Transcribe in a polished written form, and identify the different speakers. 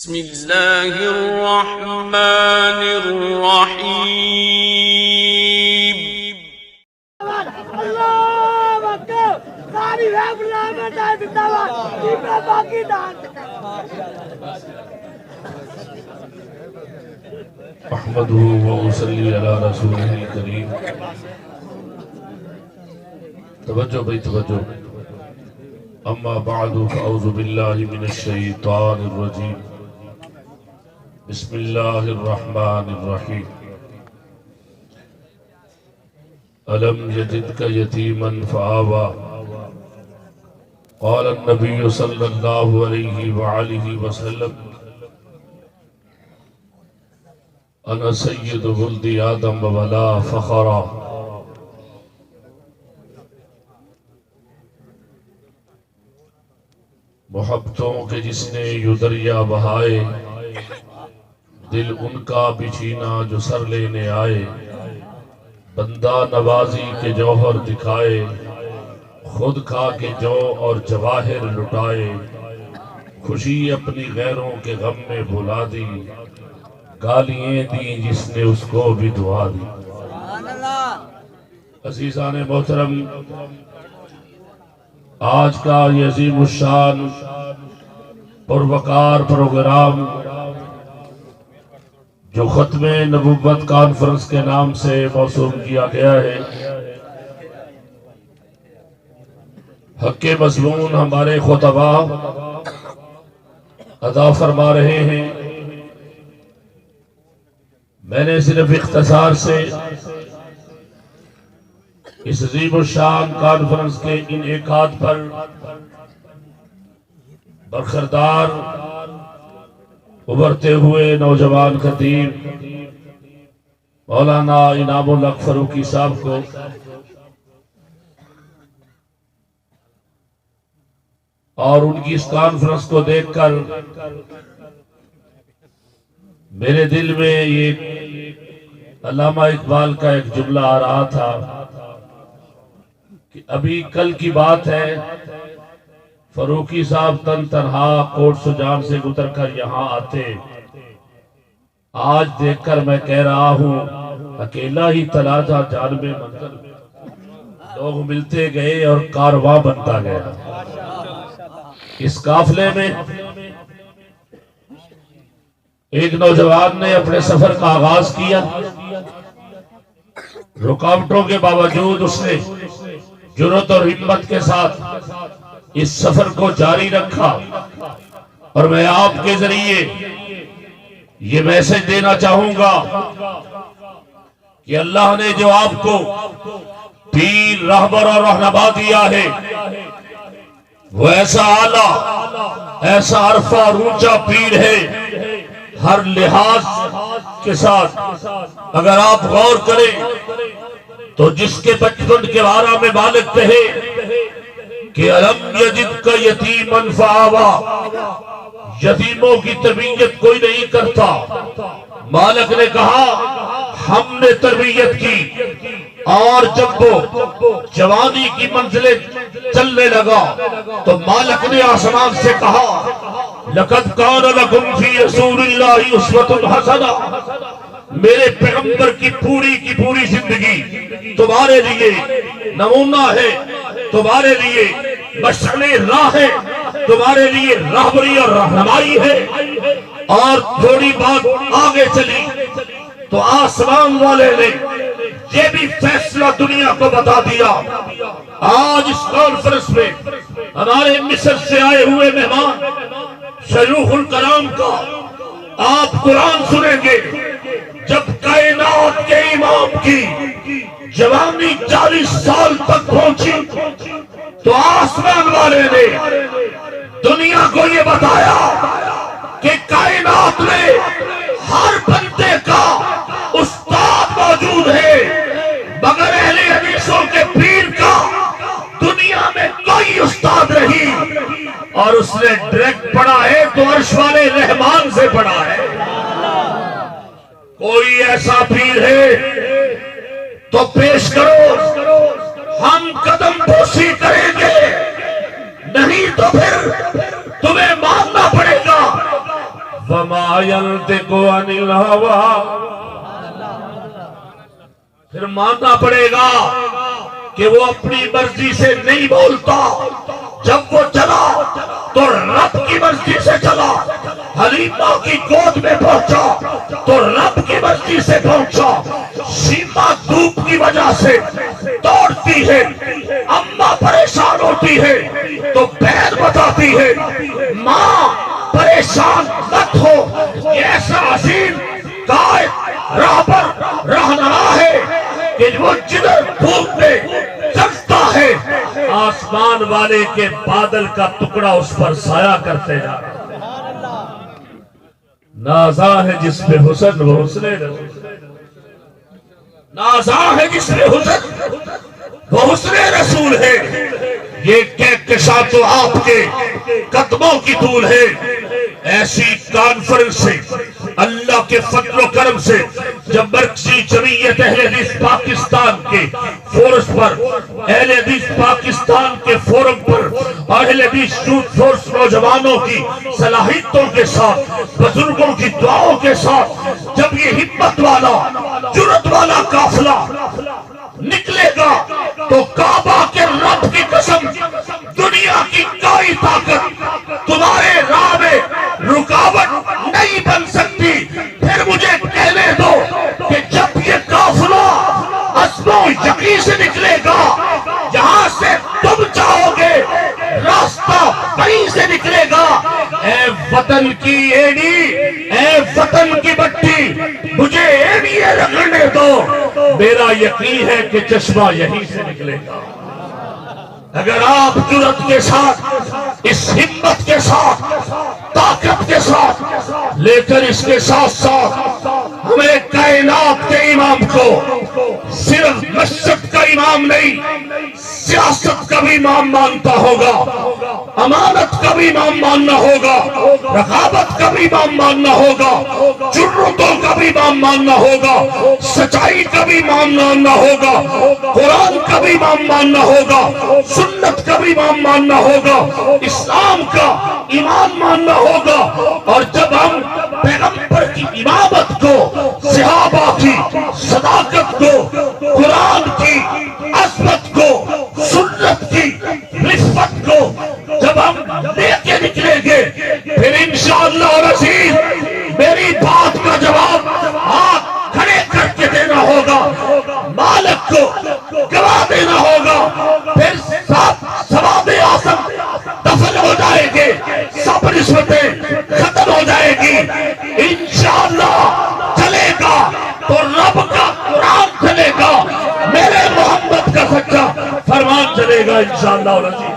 Speaker 1: بسم اللہ الرحمن الرحیم
Speaker 2: اللہ اکبر ساری رب رحمت ہے دعوا جیبا باقی دان
Speaker 3: احمدہ و صلی علی رسولہ الکریم. توجہ بھائی توجہ. اما بعد فاعوذ باللہ من الشیطان الرجیم. بسم اللہ الرحمن الرحیم. ألم يجدك يتيما فآوى قال النبي صلى الله عليه وآله وسلم أنا سيد ولد آدم ولا فخرا. محبتوں کے جس نے یوں دریا بہائے، دل ان کا بچھینا جو سر لینے آئے. بندہ نوازی کے جوہر دکھائے، خود کھا کے جو اور جواہر لٹائے. خوشی اپنی غیروں کے غم میں بھلا دی، گالیاں دی جس نے اس کو بھی دعا دی. عزیزان محترم، آج کا یہ عظیم الشان پروقار پروگرام جو ختم نبوت کانفرنس کے نام سے موسوم کیا گیا ہے، حق مضمون ہمارے خطبہ ادا فرما رہے ہیں. میں نے صرف اختصار سے اس عظیم الشان کانفرنس کے انعقاد پر برخردار ابھرتے ہوئے نوجوان خطیب مولانا انعام الحق فاروقی صاحب کو اور ان کی اس کانفرنس کو دیکھ کر میرے دل میں یہ علامہ اقبال کا ایک جملہ آ رہا تھا کہ ابھی کل کی بات ہے، فاروقی صاحب تن تنہا کوٹ سجان سے گزر کر یہاں آتے. آج دیکھ کر میں کہہ رہا ہوں اکیلا ہی تلا تھا جانب منزل، لوگ ملتے گئے اور کارواں بنتا گیا. اس قافلے میں ایک نوجوان نے اپنے سفر کا آغاز کیا. رکاوٹوں کے باوجود اس نے جرأت اور ہمت کے ساتھ اس سفر کو جاری رکھا. اور میں آپ کے ذریعے یہ میسج دینا چاہوں گا کہ اللہ نے جو آپ کو پیر رہبر اور رہنما دیا ہے، وہ ایسا اعلیٰ ایسا عرفہ اور اونچا پیر ہے. ہر لحاظ کے ساتھ اگر آپ غور کریں تو جس کے بچپن کے بارے میں مالک کہے کہ الم یجدک یتیما فآویٰ، یتیموں کی تربیت کوئی نہیں کرتا. مالک نے کہا ہم نے تربیت کی، اور جب وہ جوانی کی منزلیں چلنے لگا تو مالک نے آسمان سے کہا لقد کان لکم فی رسول اللہ اسوۃ حسنہ. میرے پیغمبر کی پوری زندگی تمہارے لیے نمونہ ہے، تمہارے لیے مشعل راہ ہے، تمہارے لیے راہبری اور رہنمائی ہے. اور تھوڑی بات آگے چلی تو آسمان والے نے یہ بھی فیصلہ دنیا کو بتا دیا. آج اس کانفرنس میں ہمارے مصر سے آئے ہوئے مہمان شیوخ الکرام کا آپ قرآن سنیں گے. جب کائنات کے امام کی جوانی 40 سال تک پہنچی تو آسمان والے نے دنیا کو یہ بتایا کہ کائنات میں ہر بندے کا استاد موجود ہے، مگر اہل حدیثوں کے پیر کا دنیا میں کوئی استاد نہیں. اور اس نے ڈائریکٹ پڑھا ہے تو عرش والے رحمان سے پڑھا ہے. کوئی ایسا پیر ہے تو پیش کرو، ہم قدم بوسی کریں گے، نہیں تو پھر تمہیں ماننا پڑے گا وما ينطق عن الهوى. پھر ماننا پڑے گا کہ وہ اپنی مرضی سے نہیں بولتا. جب وہ چلا تو رب کی مرضی سے چلا. حلیمہ کی گود میں پہنچا تو رب کی مرضی سے پہنچا. شیما دھوپ کی وجہ سے دوڑتی ہے, اماں پریشان ہوتی ہے تو بہن بتاتی ہے ماں پریشان مت ہو, یہ ایسا عظیم قائد راہبر رہنما ہے کہ وہ جدھر دھوپ میں چلتا ہے آسمان والے کے بادل کا ٹکڑا اس پر سایہ کرتے جا رہا ہے. نازاں ہے جس پہ حسن وہ حسن رسول, نازاں ہے جس پہ حسن وہ حسن رسول ہے. یہ کہکشاں تو آپ کے قدموں کی طول ہے. ایسی کانفرنس سے اللہ کے فضل و کرم سے جب مرکزی جمعیت اہل حدیث پاکستان کے فورس پر, اہل حدیث پاکستان کے فورم پر اہل حدیث یوتھ فورس نوجوانوں کی صلاحیتوں کے ساتھ, بزرگوں کی دعاؤں کے ساتھ جب یہ ہمت والا جرأت والا قافلہ نکلے گا تو کعبہ کے رب کی قسم دنیا کی کوئی طاقت تمہارے راہ میں رکاوٹ نہیں بن سکتی. پھر مجھے کہنے دو کہ جب یہ قافلہ عزم و یقین سے نکلے گا, یہاں سے تم چاہو گے راستہ کہیں سے نکلے گا. اے وطن کی ایڑی, اے وطن کی بٹی, مجھے ایڑیے رگڑنے دو. میرا یقین ہے کہ چشمہ یہیں سے نکلے گا. اگر آپ جرأت کے ساتھ, اس ہمت کے ساتھ, طاقت کے ساتھ, لیکن اس کے ساتھ ساتھ ہمیں کائنات کے امام کو صرف مسجد کا امام نہیں, سیاست کا بھی امام مانتا ہوگا, امانت کا بھی امام ماننا ہوگا, رقابت کا بھی امام ماننا ہوگا, جرأتوں کا بھی امام ماننا ہوگا, سچائی کا بھی امام ماننا ہوگا, قرآن کا بھی امام ماننا ہوگا, سنت کا بھی امام ماننا ہوگا, اسلام کا امام ماننا ہوگا. اور جب ہم پیغمبر کی امامت کو, صحابہ کی صداقت کو, قرآن کی عظمت کو, سنت کی رفت کو جب ہم لے کے نکلیں گے, پھر انشاءاللہ العزیز میری بات کا جواب ہاتھ کھڑے کر کے دینا ہوگا, مالک کو گواہ دینا ہوگا. پھر ثواب اعظم دفن ہو جائے گے, سب رشوتیں ختم ہو جائے گی. انشاءاللہ چلے گا تو رب کا قرآن چلے گا, میرے محمد کا سچا فرمان چلے گا انشاءاللہ.